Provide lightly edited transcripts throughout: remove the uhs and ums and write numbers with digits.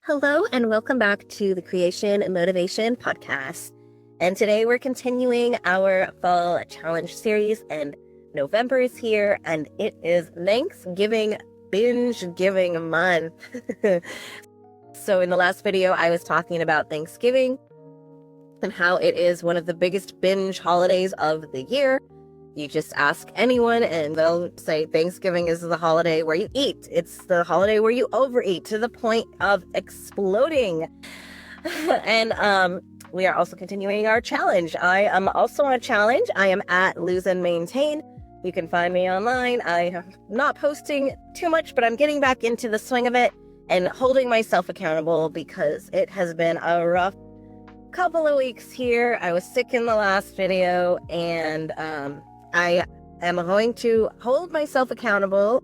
Hello and welcome back to the Creation and Motivation Podcast. And today we're continuing our fall challenge series, and November is here and it is Thanksgiving binge giving month. So in the last video, I was talking about Thanksgiving and how it is one of the biggest binge holidays of the year. You just ask anyone and they'll say Thanksgiving is the holiday where you eat. It's the holiday where you overeat to the point of exploding. And we are also continuing our challenge. I am also on a challenge. I am at Lose and Maintain. You can find me online. I am not posting too much, but I'm getting back into the swing of it and holding myself accountable because it has been a rough couple of weeks here. I was sick in the last video, and I am going to hold myself accountable,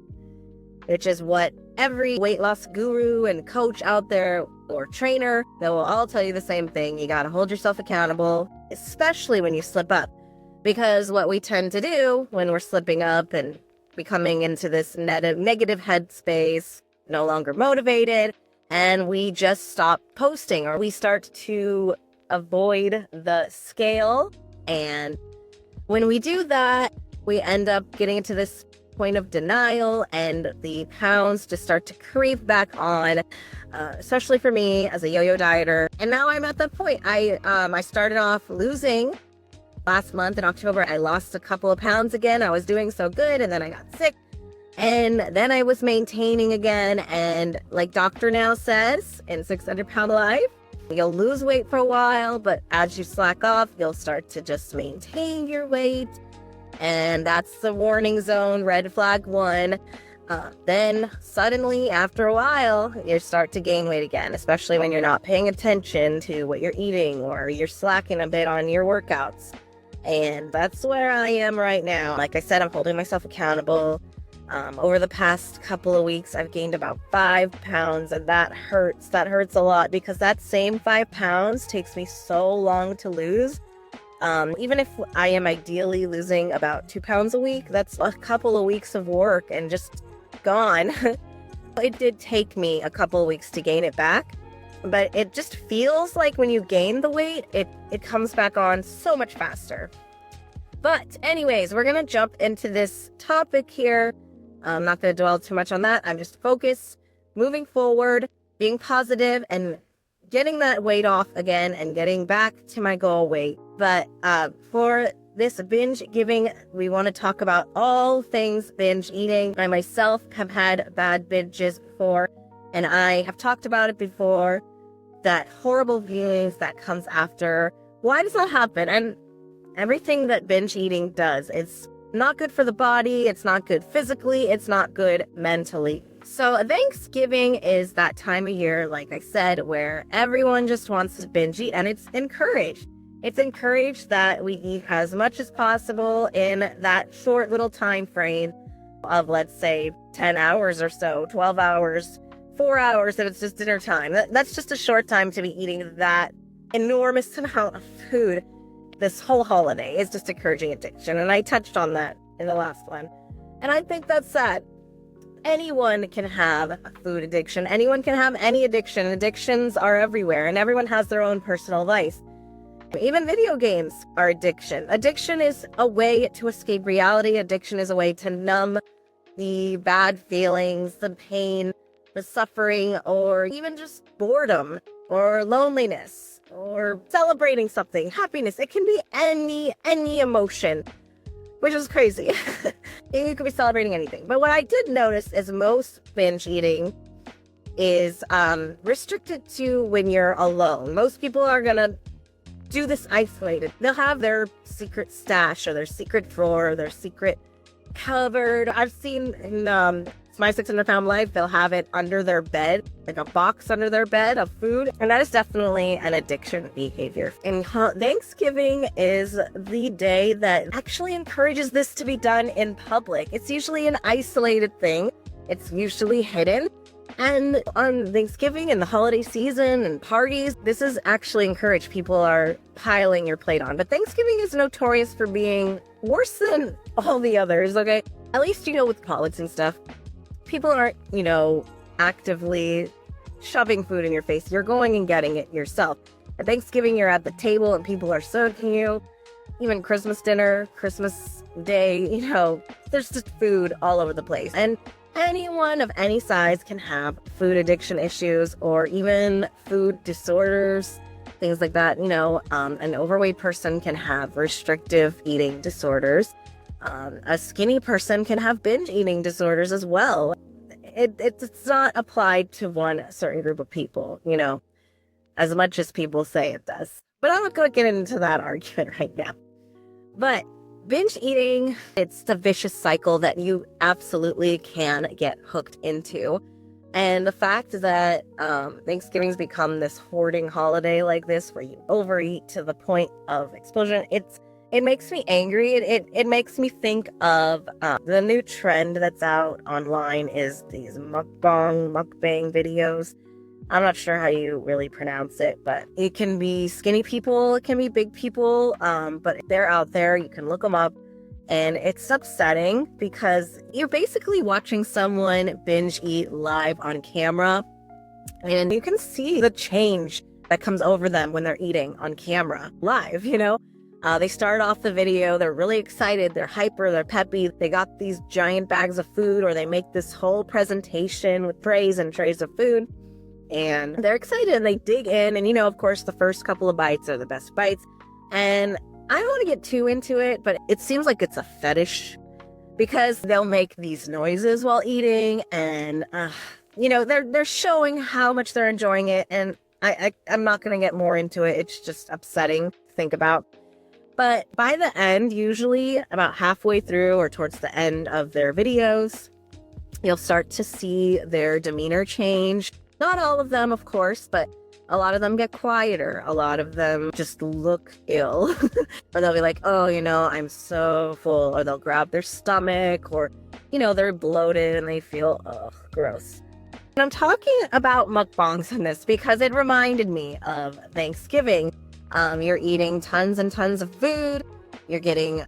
which is what every weight loss guru and coach out there or trainer, they will all tell you the same thing. You got to hold yourself accountable, especially when you slip up. Because what we tend to do when we're slipping up and becoming into this negative headspace, no longer motivated, and we just stop posting, or we start to avoid the scale. And when we do that, we end up getting into this point of denial, and the pounds just start to creep back on, especially for me as a yo-yo dieter. And now I'm at that point. I started off losing last month in October. I lost a couple of pounds again. I was doing so good, and then I got sick. And then I was maintaining again. And like Dr. Now says in 600 Pound Life, you'll lose weight for a while, but as you slack off, you'll start to just maintain your weight. And that's the warning zone, red flag 1. Then suddenly, after a while, you start to gain weight again, especially when you're not paying attention to what you're eating or you're slacking a bit on your workouts. And that's where I am right now. Like I said, I'm holding myself accountable. Over the past couple of weeks, I've gained about 5 pounds, and that hurts. That hurts a lot because that same 5 pounds takes me so long to lose. Even if I am ideally losing about 2 pounds a week, that's a couple of weeks of work and just gone. It did take me a couple of weeks to gain it back, but it just feels like when you gain the weight, it comes back on so much faster. But anyways, we're going to jump into this topic here. I'm not going to dwell too much on that. I'm just focused, moving forward, being positive, and getting that weight off again and getting back to my goal weight. But for this binge giving, we want to talk about all things binge eating. I myself have had bad binges before, and I have talked about it before, that horrible feelings that comes after. Why does that happen? And everything that binge eating does, it's not good for the body, it's not good physically, it's not good mentally. So Thanksgiving is that time of year, like I said, where everyone just wants to binge eat, and it's encouraged. It's encouraged that we eat as much as possible in that short little time frame of, let's say, 10 hours or so, 12 hours, 4 hours if it's just dinner time. That's just a short time to be eating that enormous amount of food. This whole holiday is just encouraging addiction, and I touched on that in the last one. And I think that's sad. Anyone can have a food addiction. Anyone can have any addiction. Addictions are everywhere, and everyone has their own personal vice. Even video games are addiction. Addiction is a way to escape reality. Addiction is a way to numb the bad feelings, the pain, the suffering, or even just boredom or loneliness, or celebrating something, happiness. It can be any emotion, which is crazy. You could be celebrating anything. But what I did notice is most binge eating is restricted to when you're alone. Most people are gonna do this isolated. They'll have their secret stash or their secret drawer or their secret cupboard. I've seen in my 600 Pound Life, they'll have it under their bed, like a box under their bed of food. And that is definitely an addiction behavior. And Thanksgiving is the day that actually encourages this to be done in public. It's usually an isolated thing. It's usually hidden. And on Thanksgiving and the holiday season and parties, this is actually encouraged. People are piling your plate on. But Thanksgiving is notorious for being worse than all the others, okay? At least, with college and stuff, people aren't, actively shoving food in your face. You're going and getting it yourself. At Thanksgiving, you're at the table and people are serving you. Even Christmas dinner, Christmas Day, there's just food all over the place. And anyone of any size can have food addiction issues or even food disorders, things like that. An overweight person can have restrictive eating disorders. A skinny person can have binge eating disorders as well. It's not applied to one certain group of people, as much as people say it does. But I'm not going to get into that argument right now. But binge eating, it's a vicious cycle that you absolutely can get hooked into. And the fact that Thanksgiving's become this hoarding holiday like this, where you overeat to the point of explosion, it makes me angry. It makes me think of the new trend that's out online is these mukbang videos. I'm not sure how you really pronounce it, but it can be skinny people, it can be big people, but they're out there. You can look them up, and it's upsetting because you're basically watching someone binge eat live on camera, and you can see the change that comes over them when they're eating on camera live, They start off the video, they're really excited, they're hyper, they're peppy, they got these giant bags of food, or they make this whole presentation with trays and trays of food. And they're excited and they dig in. And, of course, the first couple of bites are the best bites. And I don't want to get too into it, but it seems like it's a fetish because they'll make these noises while eating. And, they're showing how much they're enjoying it. And I'm not going to get more into it. It's just upsetting to think about. But by the end, usually about halfway through or towards the end of their videos, you'll start to see their demeanor change. Not all of them, of course, but a lot of them get quieter. A lot of them just look ill. Or they'll be like, oh, I'm so full. Or they'll grab their stomach, or, they're bloated and they feel, gross. And I'm talking about mukbangs in this because it reminded me of Thanksgiving. You're eating tons and tons of food. You're getting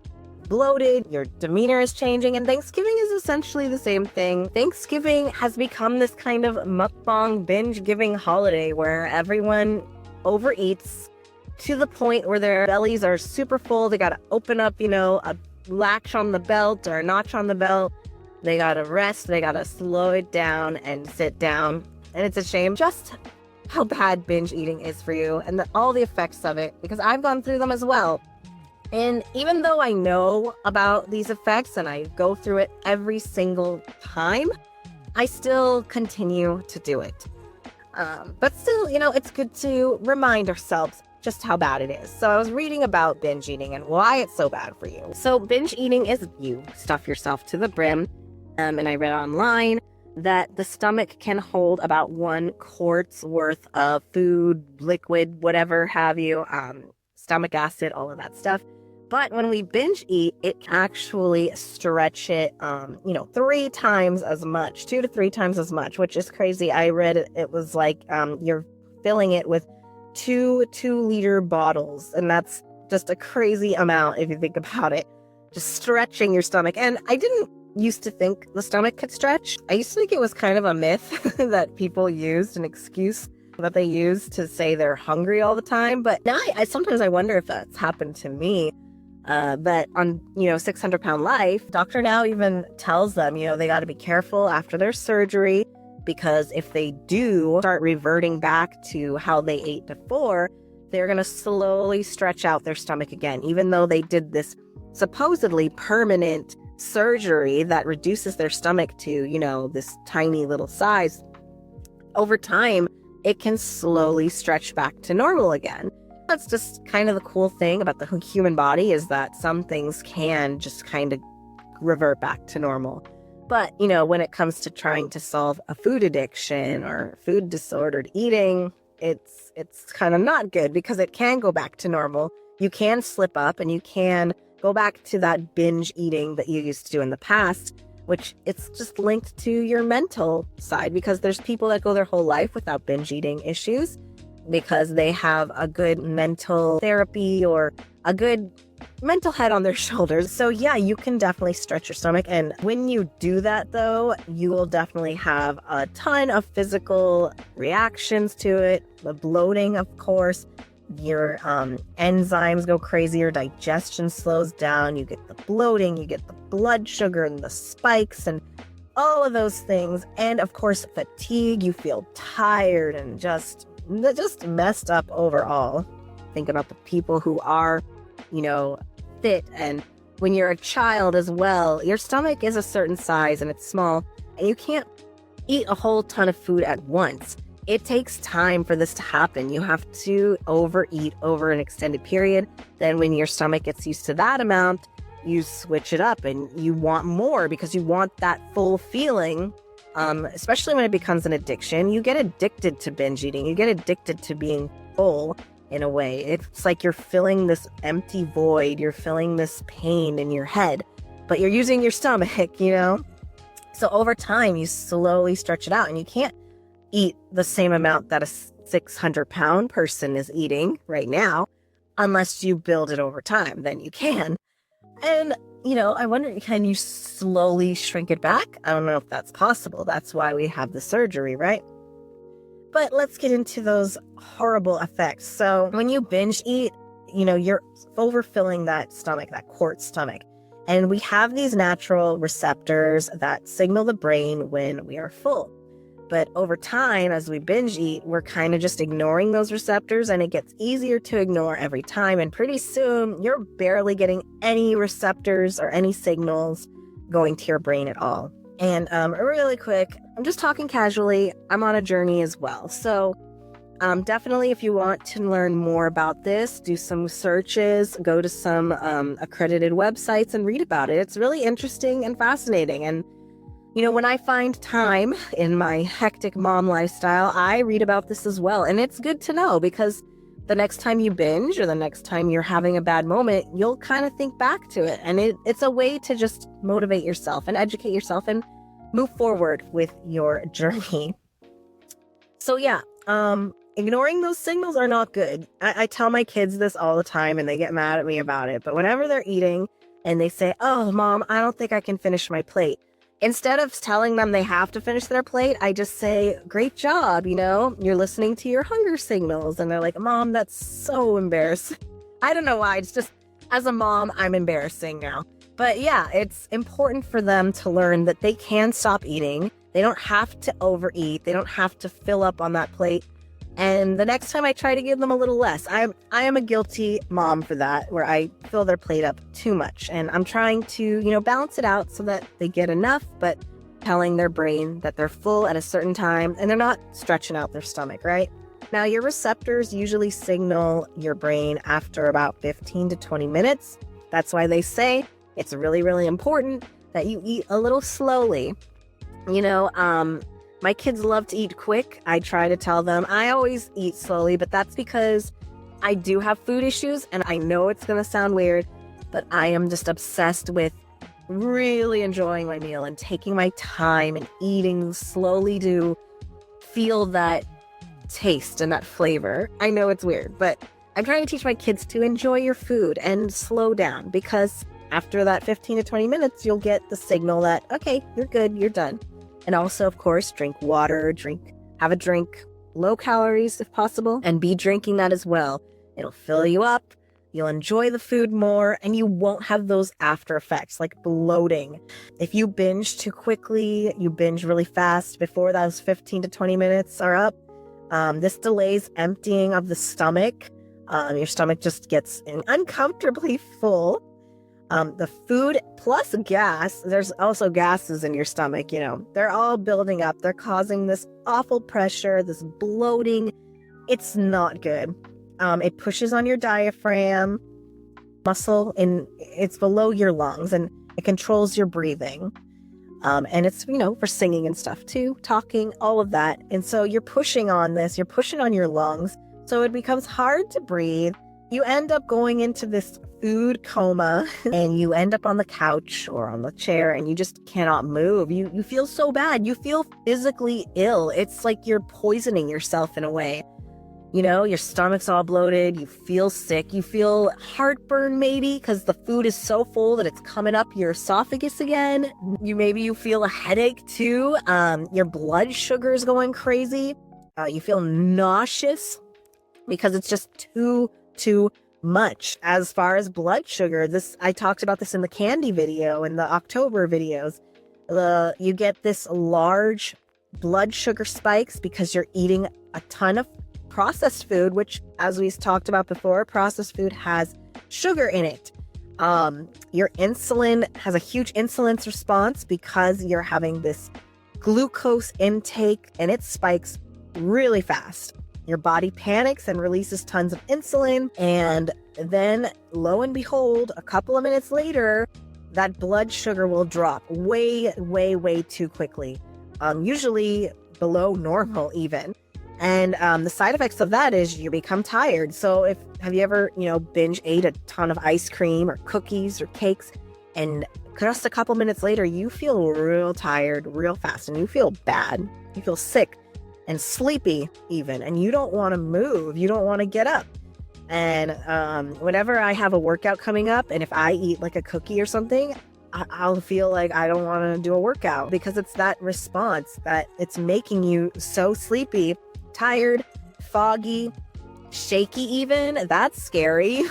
bloated, your demeanor is changing, and Thanksgiving is essentially the same thing. Thanksgiving has become this kind of mukbang binge-giving holiday where everyone overeats to the point where their bellies are super full. They gotta open up, a latch on the belt or a notch on the belt. They gotta rest, they gotta slow it down and sit down. And it's a shame just how bad binge eating is for you and all the effects of it, because I've gone through them as well. And even though I know about these effects and I go through it every single time, I still continue to do it. But still, it's good to remind ourselves just how bad it is. So I was reading about binge eating and why it's so bad for you. So binge eating is you stuff yourself to the brim. And I read online that the stomach can hold about 1 quart's worth of food, liquid, whatever have you, stomach acid, all of that stuff. But when we binge eat, it can actually stretch it, 3 times as much, 2 to 3 times as much, which is crazy. I read it was like you're filling it with 2 2-liter bottles. And that's just a crazy amount if you think about it. Just stretching your stomach. And I didn't used to think the stomach could stretch. I used to think it was kind of a myth that people used, an excuse that they use to say they're hungry all the time. But now I sometimes wonder if that's happened to me. But on, 600-Pound Life, Dr. Now even tells them, they got to be careful after their surgery, because if they do start reverting back to how they ate before, they're going to slowly stretch out their stomach again, even though they did this supposedly permanent surgery that reduces their stomach to, this tiny little size. Over time, it can slowly stretch back to normal again. That's just kind of the cool thing about the human body, is that some things can just kind of revert back to normal. But, when it comes to trying to solve a food addiction or food disordered eating, it's kind of not good, because it can go back to normal. You can slip up and you can go back to that binge eating that you used to do in the past, which it's just linked to your mental side, because there's people that go their whole life without binge eating issues because they have a good mental therapy or a good mental head on their shoulders. So yeah, you can definitely stretch your stomach. And when you do that though, you will definitely have a ton of physical reactions to it. The bloating, of course, your enzymes go crazy, your digestion slows down, you get the bloating, you get the blood sugar and the spikes and all of those things. And of course, fatigue, you feel tired and just messed up overall. Think about the people who are, fit, and when you're a child as well, your stomach is a certain size and it's small, and you can't eat a whole ton of food at once. It takes time for this to happen. You have to overeat over an extended period. Then when your stomach gets used to that amount, you switch it up and you want more because you want that full feeling. Especially when it becomes an addiction, you get addicted to binge eating. You get addicted to being full in a way. It's like you're filling this empty void. You're filling this pain in your head, but you're using your stomach, So over time, you slowly stretch it out, and you can't eat the same amount that a 600-pound person is eating right now unless you build it over time. Then you can. And, I wonder, can you slowly shrink it back? I don't know if that's possible. That's why we have the surgery, right? But let's get into those horrible effects. So when you binge eat, you're overfilling that stomach, that quart stomach. And we have these natural receptors that signal the brain when we are full. But over time, as we binge eat, we're kind of just ignoring those receptors, and it gets easier to ignore every time. And pretty soon, you're barely getting any receptors or any signals going to your brain at all. And really quick, I'm just talking casually. I'm on a journey as well. So definitely, if you want to learn more about this, do some searches, go to some accredited websites and read about it. It's really interesting and fascinating. And when I find time in my hectic mom lifestyle, I read about this as well. And it's good to know, because the next time you binge or the next time you're having a bad moment, you'll kind of think back to it. And it's a way to just motivate yourself and educate yourself and move forward with your journey. So yeah, ignoring those signals are not good. I tell my kids this all the time and they get mad at me about it. But whenever they're eating and they say, "Oh, Mom, I don't think I can finish my plate," instead of telling them they have to finish their plate, I just say, "Great job, you're listening to your hunger signals." And they're like, "Mom, that's so embarrassing." I don't know why. It's just, as a mom, I'm embarrassing now. But yeah, it's important for them to learn that they can stop eating. They don't have to overeat. They don't have to fill up on that plate. And the next time I try to give them a little less. I am a guilty mom for that, where I fill their plate up too much. And I'm trying to, balance it out so that they get enough, but telling their brain that they're full at a certain time and they're not stretching out their stomach, right? Now, your receptors usually signal your brain after about 15 to 20 minutes. That's why they say it's really, really important that you eat a little slowly. My kids love to eat quick. I try to tell them I always eat slowly, but that's because I do have food issues, and I know it's going to sound weird, but I am just obsessed with really enjoying my meal and taking my time and eating slowly to feel that taste and that flavor. I know it's weird, but I'm trying to teach my kids to enjoy your food and slow down, because after that 15 to 20 minutes, you'll get the signal that, okay, you're good, you're done. And also, of course, drink water, have a drink, low calories if possible, and be drinking that as well. It'll fill you up, you'll enjoy the food more, and you won't have those after effects like bloating. If you binge too quickly, you binge really fast before those 15 to 20 minutes are up, this delays emptying of the stomach. Your stomach just gets uncomfortably full. The food plus gas, there's also gases in your stomach, they're all building up. They're causing this awful pressure, this bloating. It's not good. It pushes on your diaphragm muscle, and it's below your lungs, and it controls your breathing. And it's, for singing and stuff too, talking, all of that. And so you're pushing on your lungs. So it becomes hard to breathe. You end up going into this food coma, and you end up on the couch or on the chair, and you just cannot move. You feel so bad. You feel physically ill. It's like you're poisoning yourself in a way. Your stomach's all bloated, you feel sick, you feel heartburn maybe because the food is so full that it's coming up your esophagus again. You feel a headache too. Your blood sugar is going crazy. You feel nauseous because it's just too much. As far as blood sugar, I talked about this in the candy video, in the October videos. You get this large blood sugar spikes because you're eating a ton of processed food, which, as we talked about before, processed food has sugar in it. Your insulin has a huge insulin response because you're having this glucose intake and it spikes really fast. Your body panics and releases tons of insulin, and then lo and behold, a couple of minutes later, that blood sugar will drop way too quickly, usually below normal even. And the side effects of that is you become tired. So have you ever, binge ate a ton of ice cream or cookies or cakes, and just a couple minutes later, you feel real tired real fast and you feel bad. You feel sick and sleepy even, and you don't want to move. You don't want to get up. And whenever I have a workout coming up, and if I eat like a cookie or something, I'll feel like I don't want to do a workout because it's that response that it's making you so sleepy, tired, foggy, shaky even. That's scary.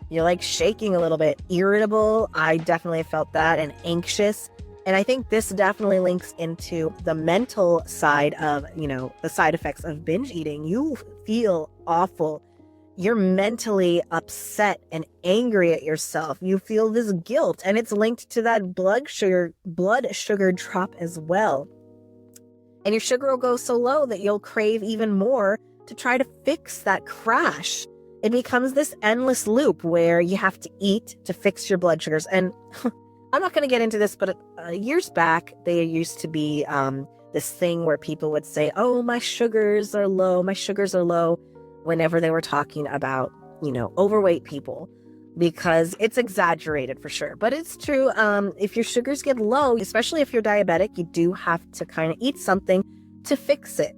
You're like shaking a little bit, irritable. I definitely felt that, and anxious. And I think this definitely links into the mental side of, the side effects of binge eating. You feel awful. You're mentally upset and angry at yourself. You feel this guilt, and it's linked to that blood sugar drop as well. And your sugar will go so low that you'll crave even more to try to fix that crash. It becomes this endless loop where you have to eat to fix your blood sugars. And I'm not going to get into this, but years back, there used to be this thing where people would say, oh, my sugars are low, whenever they were talking about, overweight people, because it's exaggerated for sure. But it's true. If your sugars get low, especially if you're diabetic, you do have to kind of eat something to fix it.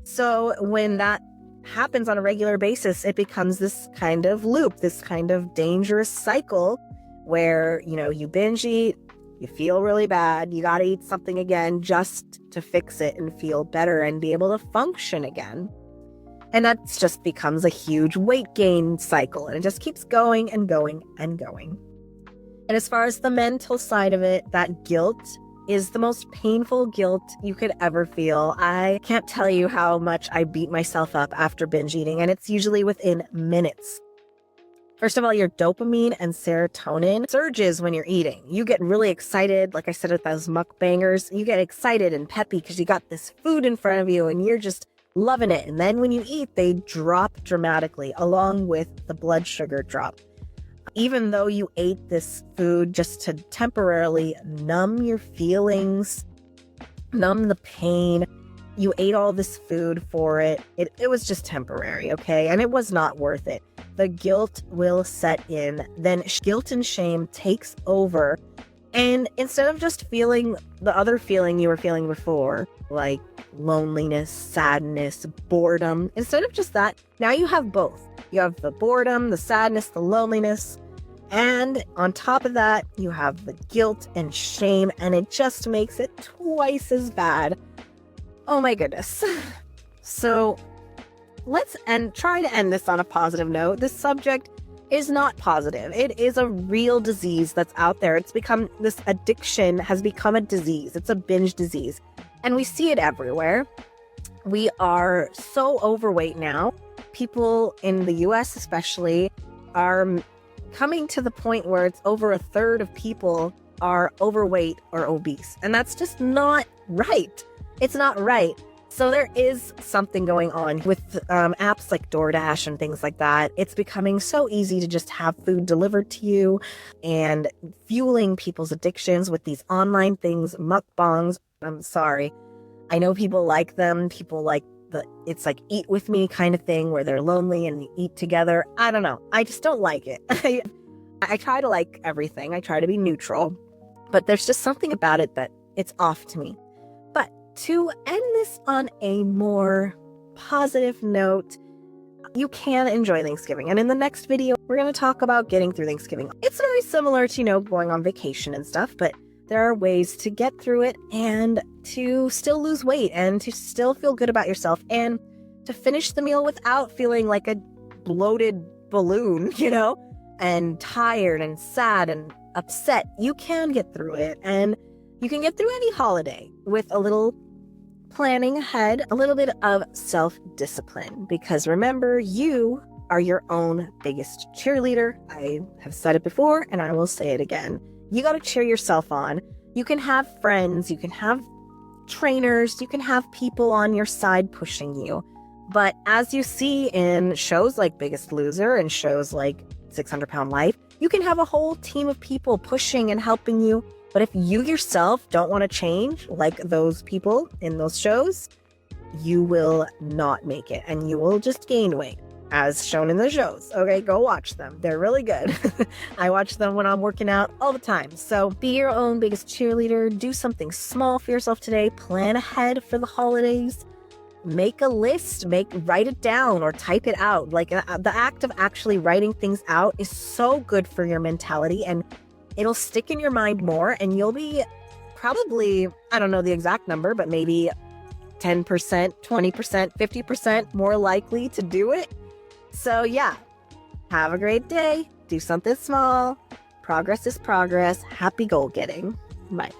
So when that happens on a regular basis, it becomes this kind of loop, this kind of dangerous cycle where, you binge eat, you feel really bad, you got to eat something again just to fix it and feel better and be able to function again. And that just becomes a huge weight gain cycle, and it just keeps going and going and going. And as far as the mental side of it, that guilt is the most painful guilt you could ever feel. I can't tell you how much I beat myself up after binge eating, and it's usually within minutes. First of all, your dopamine and serotonin surges when you're eating. You get really excited, like I said with those mukbangers. You get excited and peppy because you got this food in front of you and you're just loving it. And then when you eat, they drop dramatically along with the blood sugar drop. Even though you ate this food just to temporarily numb your feelings, numb the pain, you ate all this food for it. It was just temporary, okay? And it was not worth it. The guilt will set in. Then guilt and shame takes over. And instead of just feeling the other feeling you were feeling before, like loneliness, sadness, boredom, instead of just that, now you have both. You have the boredom, the sadness, the loneliness, and on top of that, you have the guilt and shame, and it just makes it twice as bad. Oh my goodness. So let's try to end this on a positive note. This subject is not positive. It is a real disease that's out there. This addiction has become a disease. It's a binge disease. And we see it everywhere. We are so overweight now. People in the US especially are coming to the point where it's over a third of people are overweight or obese. And that's just not right. It's not right. So there is something going on with apps like DoorDash and things like that. It's becoming so easy to just have food delivered to you and fueling people's addictions with these online things, mukbangs. I'm sorry. I know people like them. People like it's like eat with me kind of thing where they're lonely and you eat together. I don't know. I just don't like it. I try to like everything. I try to be neutral, but there's just something about it that it's off to me. But to end this on a more positive note, you can enjoy Thanksgiving. And in the next video, we're going to talk about getting through Thanksgiving. It's very similar to, going on vacation and stuff, but there are ways to get through it and to still lose weight and to still feel good about yourself and to finish the meal without feeling like a bloated balloon, and tired and sad and upset. You can get through it, and you can get through any holiday with a little planning ahead, a little bit of self-discipline, because remember, you are your own biggest cheerleader. I have said it before and I will say it again. You got to cheer yourself on. You can have friends, you can have trainers, you can have people on your side pushing you. But as you see in shows like Biggest Loser and shows like 600 Pound Life, you can have a whole team of people pushing and helping you. But if you yourself don't want to change like those people in those shows, you will not make it and you will just gain weight, as shown in the shows. Okay, go watch them. They're really good. I watch them when I'm working out all the time. So be your own biggest cheerleader. Do something small for yourself today. Plan ahead for the holidays. Make a list, write it down or type it out. Like the act of actually writing things out is so good for your mentality, and it'll stick in your mind more, and you'll be probably, I don't know the exact number, but maybe 10%, 20%, 50% more likely to do it. So yeah, have a great day. Do something small. Progress is progress. Happy goal getting. Bye.